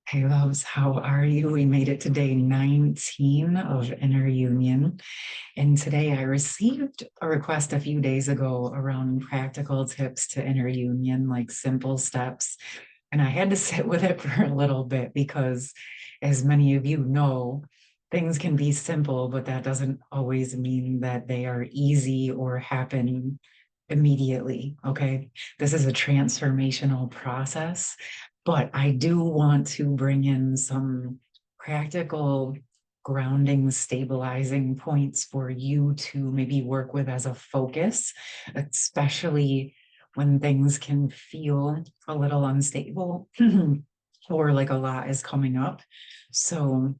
Hey loves, how are you? We made it to day 19 of Inner Union. And today I received a request a few days ago around practical tips to Inner Union, like simple steps. And I had to sit with it for a little bit because, as many of you know, things can be simple, but that doesn't always mean that they are easy or happen immediately. Okay. This is a transformational process, but I do want to bring in some practical grounding, stabilizing points for you to maybe work with as a focus, especially when things can feel a little unstable or like a lot is coming up. So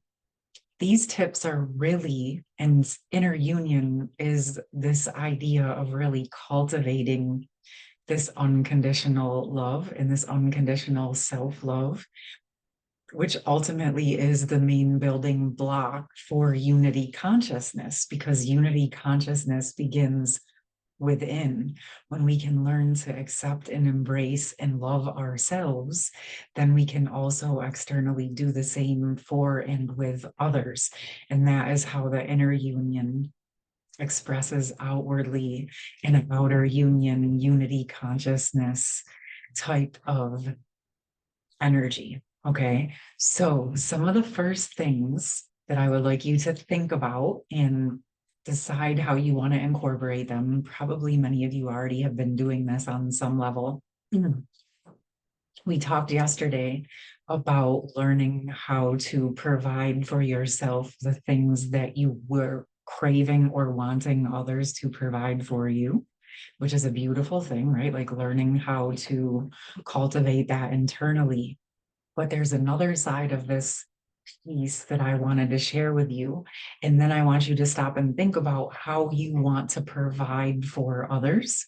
these tips are really, and inner union is this idea of really cultivating this unconditional love and this unconditional self-love, which ultimately is the main building block for unity consciousness, because unity consciousness begins within. When we can learn to accept and embrace and love ourselves, then we can also externally do the same for and with others. And that is how the inner union expresses outwardly in an outer union, unity consciousness type of energy. Okay. So, some of the first things that I would like you to think about and decide how you want to incorporate them. Probably many of you already have been doing this on some level. We talked yesterday about learning how to provide for yourself the things that you were craving or wanting others to provide for you, which is a beautiful thing, right? Like learning how to cultivate that internally. But there's another side of this piece that I wanted to share with you. And then I want you to stop and think about how you want to provide for others,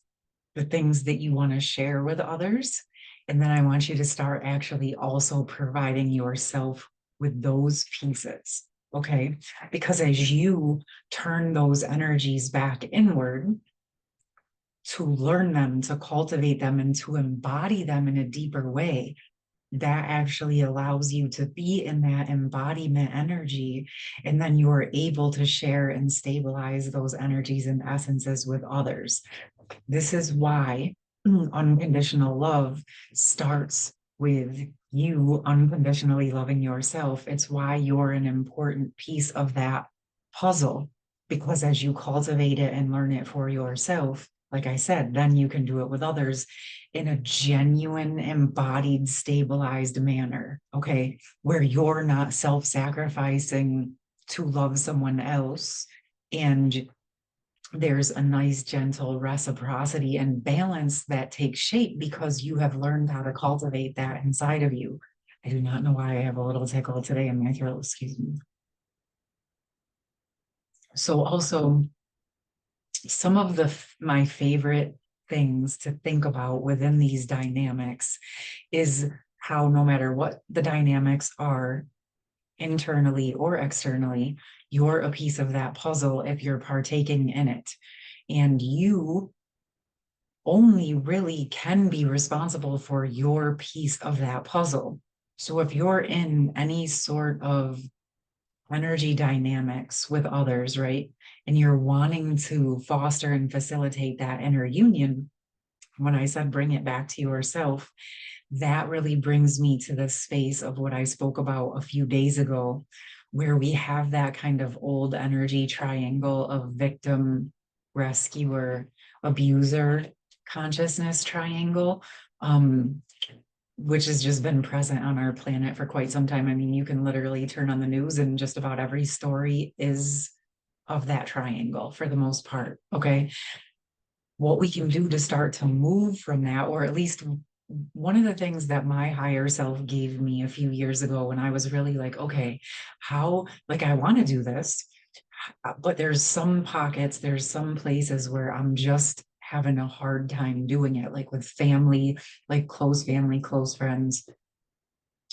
the things that you want to share with others. And then I want you to start actually also providing yourself with those pieces. Okay. Because as you turn those energies back inward, to learn them, to cultivate them, and to embody them in a deeper way, that actually allows you to be in that embodiment energy. And then you're able to share and stabilize those energies and essences with others. This is why unconditional love starts with you unconditionally loving yourself. It's why you're an important piece of that puzzle, because as you cultivate it and learn it for yourself, like I said, then you can do it with others in a genuine, embodied, stabilized manner, okay, where you're not self sacrificing to love someone else. And there's a nice, gentle reciprocity and balance that takes shape because you have learned how to cultivate that inside of you. I do not know why I have a little tickle today in my throat, excuse me. So, also, some of my favorite things to think about within these dynamics is how, no matter what the dynamics are, internally or externally, you're a piece of that puzzle if you're partaking in it. And you only really can be responsible for your piece of that puzzle. So if you're in any sort of energy dynamics with others, right, and you're wanting to foster and facilitate that inner union, when I said bring it back to yourself, that really brings me to the space of what I spoke about a few days ago, where we have that kind of old energy triangle of victim, rescuer, abuser consciousness triangle, which has just been present on our planet for quite some time. I mean, you can literally turn on the news and just about every story is of that triangle for the most part. Okay. What we can do to start to move from that, or at least one of the things that my higher self gave me a few years ago when I was really like, okay, how, like, I want to do this, but there's some pockets, there's some places where I'm just having a hard time doing it, like with family, like family, close friends.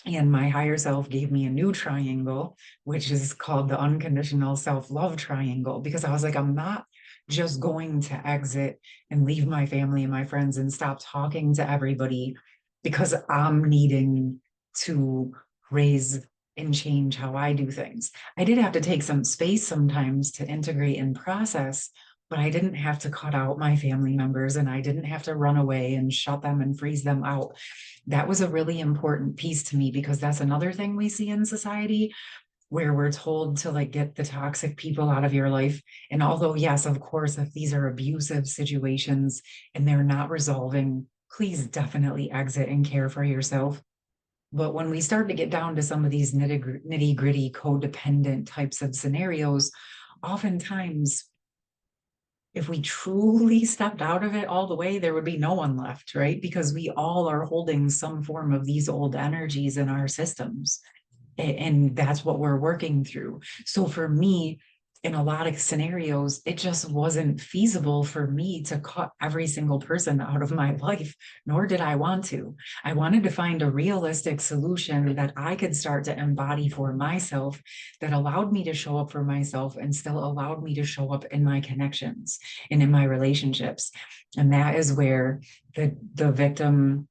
And my higher self gave me a new triangle, which is called the unconditional self-love triangle, because I was like, I'm not just going to exit and leave my family and my friends and stop talking to everybody because I'm needing to raise and change how I do things. I did have to take some space sometimes to integrate and process, but I didn't have to cut out my family members and I didn't have to run away and shut them and freeze them out. That was a really important piece to me because that's another thing we see in society where we're told to like get the toxic people out of your life. And although, yes, of course, if these are abusive situations and they're not resolving, please definitely exit and care for yourself. But when we start to get down to some of these nitty gritty codependent types of scenarios, oftentimes, if we truly stepped out of it all the way, there would be no one left, right? Because we all are holding some form of these old energies in our systems. And that's what we're working through. So for me, in a lot of scenarios, it just wasn't feasible for me to cut every single person out of my life, nor did I want to. I wanted to find a realistic solution that I could start to embody for myself that allowed me to show up for myself and still allowed me to show up in my connections and in my relationships. And that is where the victim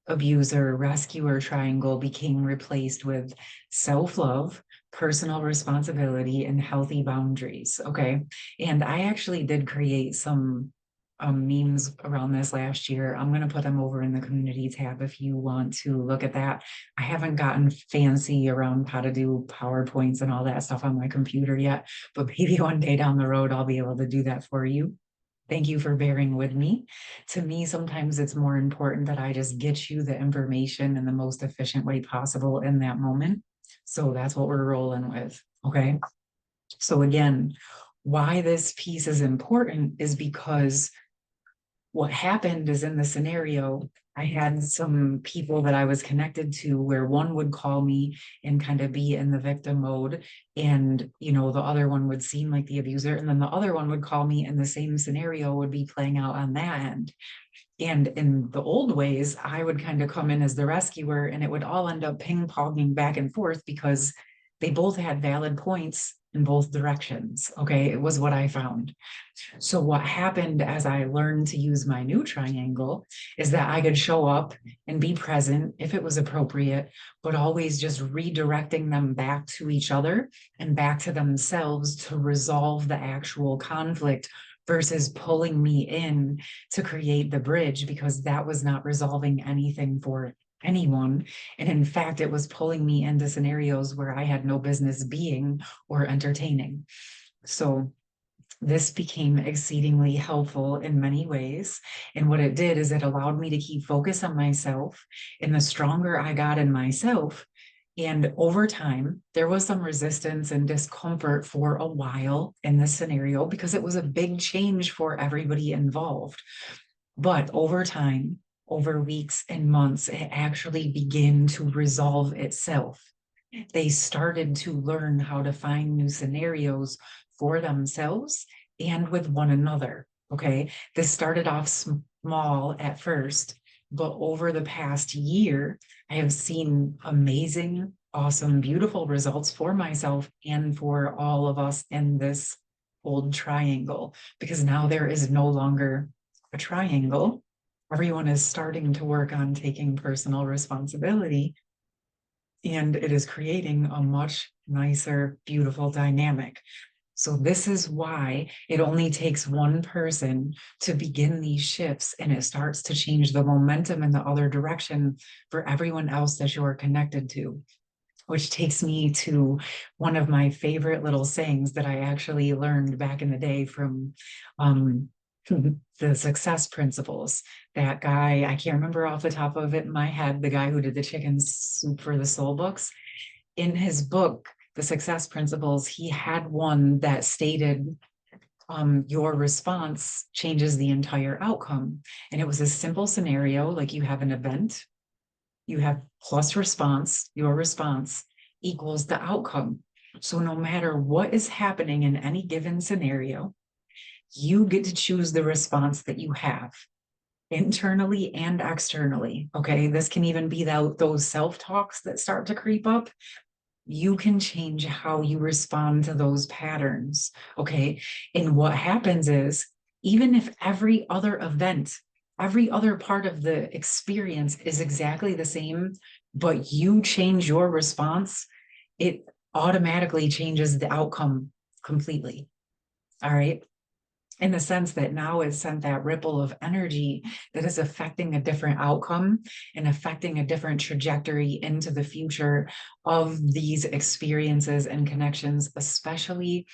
abuser rescuer triangle became replaced with self-love, personal responsibility, and healthy boundaries. Okay. And I actually did create some memes around this last year. I'm going to put them over in the community tab if you want to look at that. I haven't gotten fancy around how to do PowerPoints and all that stuff on my computer yet, but maybe one day down the road, I'll be able to do that for you. Thank you for bearing with me. To me, sometimes it's more important that I just get you the information in the most efficient way possible in that moment. So that's what we're rolling with. Okay. So again, why this piece is important is because what happened is in the scenario, I had some people that I was connected to where one would call me and kind of be in the victim mode. And, you know, the other one would seem like the abuser. And then the other one would call me and the same scenario would be playing out on that end. And in the old ways, I would kind of come in as the rescuer and it would all end up ping ponging back and forth because they both had valid points in both directions. Okay. It was what I found. So what happened as I learned to use my new triangle is that I could show up and be present if it was appropriate, but always just redirecting them back to each other and back to themselves to resolve the actual conflict versus pulling me in to create the bridge because that was not resolving anything for anyone. And in fact, it was pulling me into scenarios where I had no business being or entertaining. So this became exceedingly helpful in many ways. And what it did is it allowed me to keep focus on myself. And the stronger I got in myself, and over time, there was some resistance and discomfort for a while in this scenario because it was a big change for everybody involved. But over time, over weeks and months, it actually began to resolve itself. They started to learn how to find new scenarios for themselves and with one another. Okay. This started off small at first, but over the past year, I have seen amazing, awesome, beautiful results for myself and for all of us in this old triangle, because now there is no longer a triangle. Everyone is starting to work on taking personal responsibility and it is creating a much nicer, beautiful dynamic. So this is why it only takes one person to begin these shifts and it starts to change the momentum in the other direction for everyone else that you're connected to. Which takes me to one of my favorite little sayings that I actually learned back in the day from the success principles. That guy, I can't remember off the top of it in my head, the guy who did the chicken soup for the soul books. In his book, The Success Principles, he had one that stated, your response changes the entire outcome. And it was a simple scenario, like you have an event, you have plus response, your response equals the outcome. So no matter what is happening in any given scenario, you get to choose the response that you have internally and externally. Okay. This can even be those self-talks that start to creep up. You can change how you respond to those patterns. Okay. And what happens is, even if every other event, every other part of the experience is exactly the same, but you change your response, it automatically changes the outcome completely. All right. In the sense that now it's sent that ripple of energy that is affecting a different outcome and affecting a different trajectory into the future of these experiences and connections, especially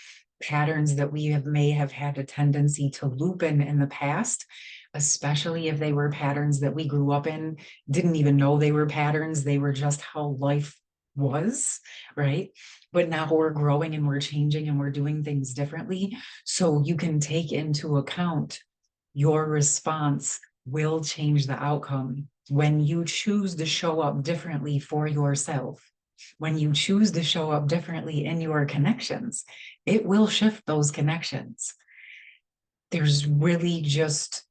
patterns that we may have had a tendency to loop in the past, especially if they were patterns that we grew up in, didn't even know they were patterns. They were just how life was, right? But now we're growing and we're changing and we're doing things differently. So you can take into account your response will change the outcome when you choose to show up differently for yourself. When you choose to show up differently in your connections, it will shift those connections. There's really just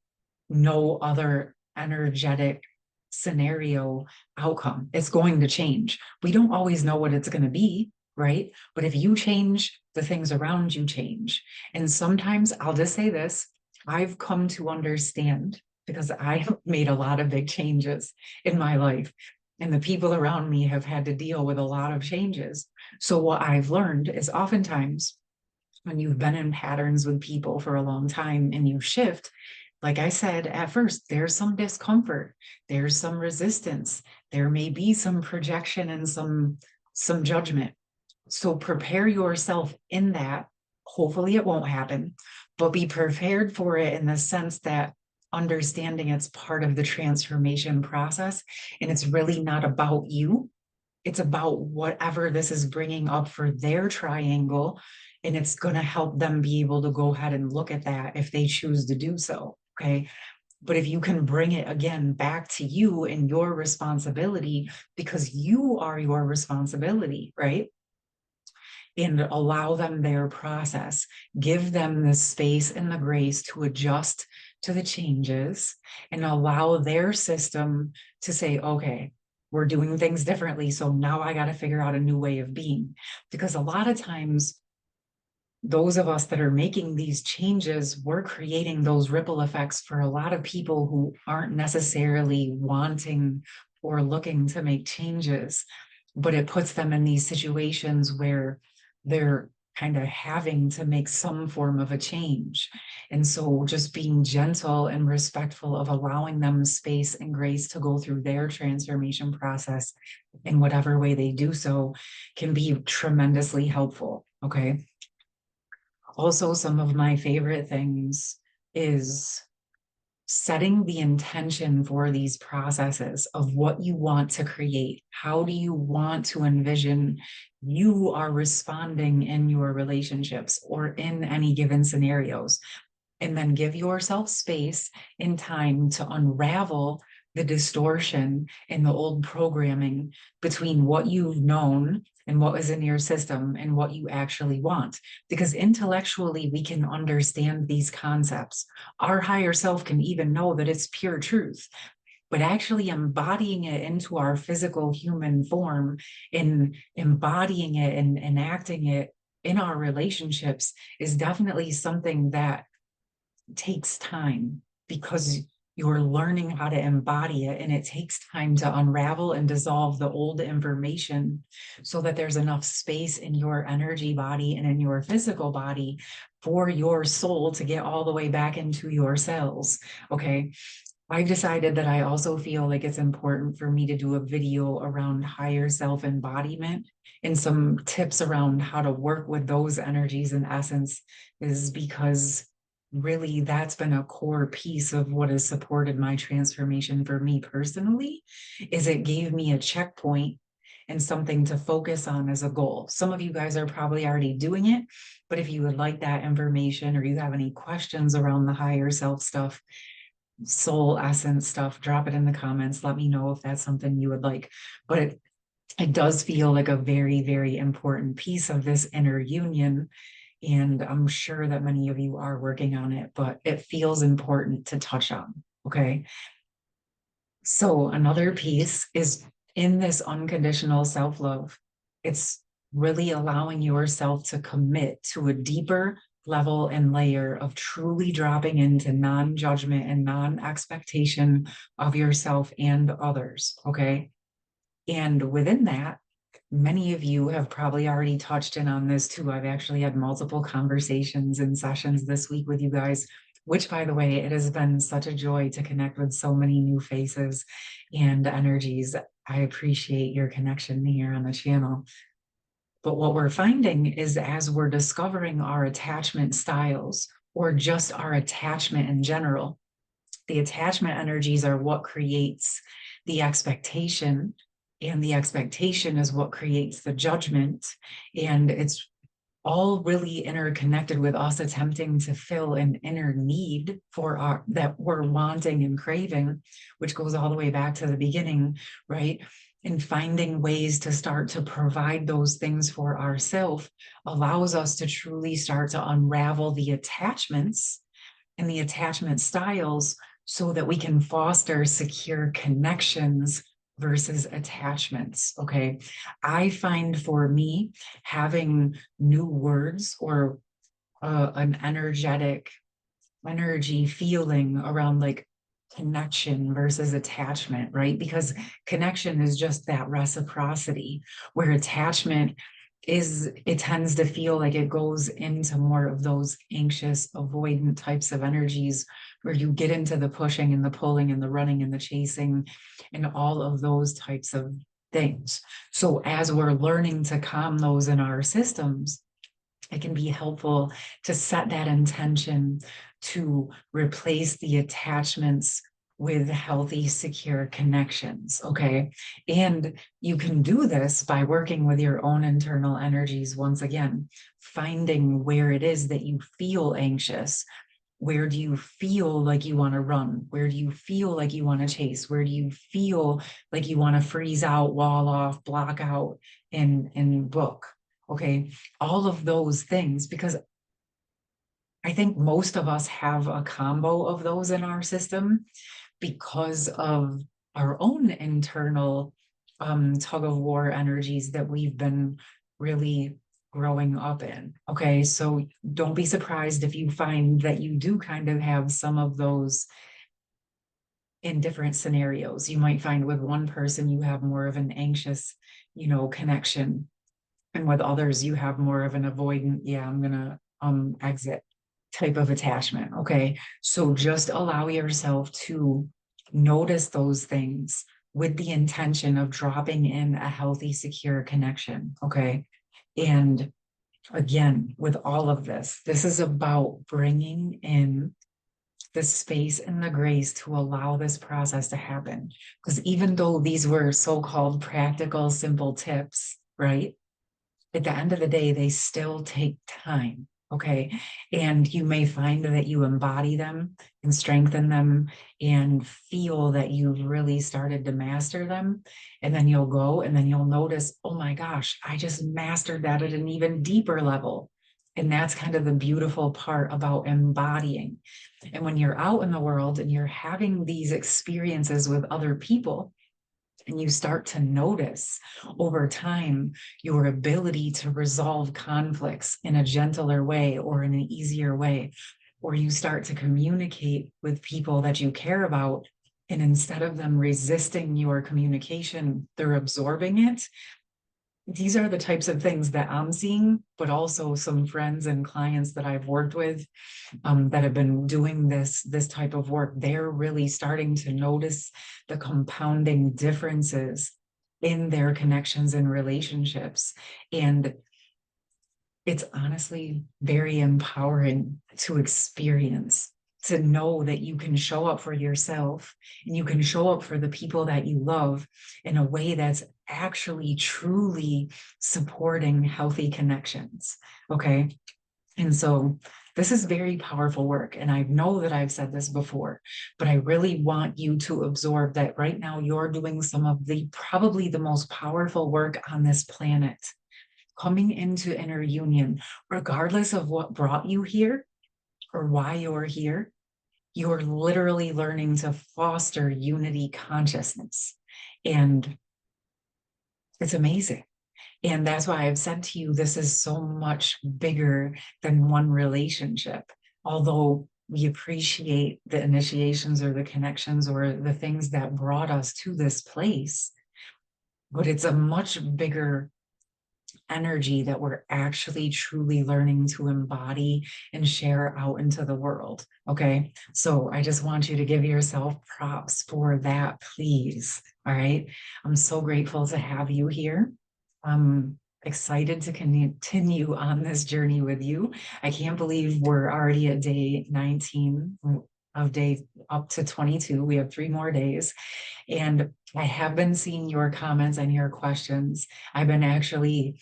no other energetic scenario outcome. It's going to change. We don't always know what it's going to be, right? But if you change, the things around you change. And sometimes I'll just say this, I've come to understand, because I have made a lot of big changes in my life, and the people around me have had to deal with a lot of changes. So what I've learned is oftentimes when you've been in patterns with people for a long time and you shift, like I said at first, there's some discomfort, there's some resistance, there may be some projection and some judgment. So prepare yourself in that. Hopefully it won't happen, but be prepared for it in the sense that understanding it's part of the transformation process, and it's really not about you. It's about whatever this is bringing up for their triangle, and it's going to help them be able to go ahead and look at that if they choose to do so. Okay. But if you can bring it again back to you and your responsibility, because you are your responsibility, right? And allow them their process, give them the space and the grace to adjust to the changes, and allow their system to say, okay, we're doing things differently. So now I got to figure out a new way of being. Because a lot of times, those of us that are making these changes, we're creating those ripple effects for a lot of people who aren't necessarily wanting or looking to make changes, but it puts them in these situations where they're kind of having to make some form of a change. And so just being gentle and respectful of allowing them space and grace to go through their transformation process in whatever way they do so can be tremendously helpful. Okay. Also, some of my favorite things is setting the intention for these processes of what you want to create. How do you want to envision you are responding in your relationships or in any given scenarios? And then give yourself space and time to unravel the distortion in the old programming between what you've known and what is in your system and what you actually want. Because intellectually, we can understand these concepts. Our higher self can even know that it's pure truth. But actually embodying it into our physical human form and embodying it and enacting it in our relationships is definitely something that takes time, because you're learning how to embody it, and it takes time to unravel and dissolve the old information so that there's enough space in your energy body and in your physical body for your soul to get all the way back into your cells. Okay. I've decided that I also feel like it's important for me to do a video around higher self embodiment and some tips around how to work with those energies in essence, is because really that's been a core piece of what has supported my transformation for me personally. Is it gave me a checkpoint and something to focus on as a goal. Some of you guys are probably already doing it, but if you would like that information or you have any questions around the higher self stuff, soul essence stuff, drop it in the comments. Let me know if that's something you would like. But it does feel like a very, very important piece of this inner union. And I'm sure that many of you are working on it, but it feels important to touch on. Okay. So another piece is in this unconditional self-love. It's really allowing yourself to commit to a deeper level and layer of truly dropping into non-judgment and non-expectation of yourself and others. Okay. And within that, many of you have probably already touched in on this too. I've actually had multiple conversations and sessions this week with you guys, which, by the way, it has been such a joy to connect with so many new faces and energies. I appreciate your connection here on the channel. But what we're finding is as we're discovering our attachment styles or just our attachment in general, the attachment energies are what creates the expectation, and the expectation is what creates the judgment. And it's all really interconnected with us attempting to fill an inner need for our that we're wanting and craving, which goes all the way back to the beginning, right? And finding ways to start to provide those things for ourselves allows us to truly start to unravel the attachments and the attachment styles so that we can foster secure connections versus attachments. Okay. I find for me, having new words or an energy feeling around like connection versus attachment, right? Because connection is just that reciprocity, where attachment is, it tends to feel like it goes into more of those anxious, avoidant types of energies where you get into the pushing and the pulling and the running and the chasing and all of those types of things. So as we're learning to calm those in our systems, it can be helpful to set that intention to replace the attachments with healthy, secure connections. Okay. And you can do this by working with your own internal energies. Once again, finding where it is that you feel anxious. Where do you feel like you want to run? Where do you feel like you want to chase? Where do you feel like you want to freeze out, wall off, block out, and book? Okay. All of those things, because I think most of us have a combo of those in our system because of our own internal tug of war energies that we've been really growing up in. Okay. So don't be surprised if you find that you do kind of have some of those in different scenarios. You might find with one person you have more of an anxious, connection. And with others, you have more of an avoidant, yeah, I'm gonna exit type of attachment. Okay. So just allow yourself to notice those things with the intention of dropping in a healthy, secure connection. Okay. And again, with all of this, this is about bringing in the space and the grace to allow this process to happen. Because even though these were so-called practical, simple tips, right? At the end of the day, they still take time. Okay. And you may find that you embody them and strengthen them and feel that you've really started to master them. And then you'll go and then you'll notice, oh my gosh, I just mastered that at an even deeper level. And that's kind of the beautiful part about embodying. And when you're out in the world and you're having these experiences with other people, and you start to notice over time your ability to resolve conflicts in a gentler way or in an easier way, or you start to communicate with people that you care about. And instead of them resisting your communication, they're absorbing it. These are the types of things that I'm seeing, but also some friends and clients that I've worked with that have been doing this type of work. They're really starting to notice the compounding differences in their connections and relationships. And it's honestly very empowering to experience, to know that you can show up for yourself and you can show up for the people that you love in a way that's actually truly supporting healthy connections. Okay. And so this is very powerful work. And I know that I've said this before, but I really want you to absorb that right now you're doing some of the probably the most powerful work on this planet. Coming into inner union, regardless of what brought you here or why you're here, you're literally learning to foster unity consciousness. And it's amazing. And that's why I've said to you, this is so much bigger than one relationship. Although we appreciate the initiations or the connections or the things that brought us to this place, but it's a much bigger energy that we're actually truly learning to embody and share out into the world. Okay. So I just want you to give yourself props for that, please. All right. I'm so grateful to have you here. I'm excited to continue on this journey with you. I can't believe we're already at day 19 of day up to 22. We have 3 more days. And I have been seeing your comments and your questions. I've been actually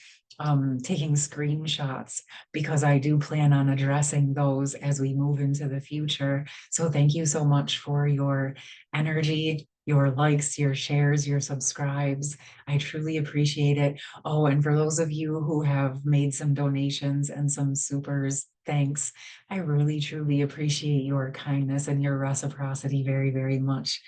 taking screenshots because I do plan on addressing those as we move into the future. So thank you so much for your energy, your likes, your shares, your subscribes. I truly appreciate it. Oh, and for those of you who have made some donations and some supers, thanks. I really, truly appreciate your kindness and your reciprocity very, very much.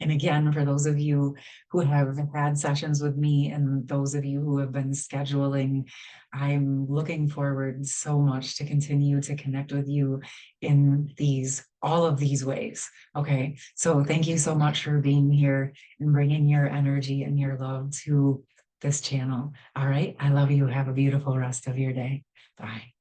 And again, for those of you who have had sessions with me and those of you who have been scheduling, I'm looking forward so much to continue to connect with you in all of these ways. Okay. So thank you so much for being here and bringing your energy and your love to this channel. All right. I love you. Have a beautiful rest of your day. Bye.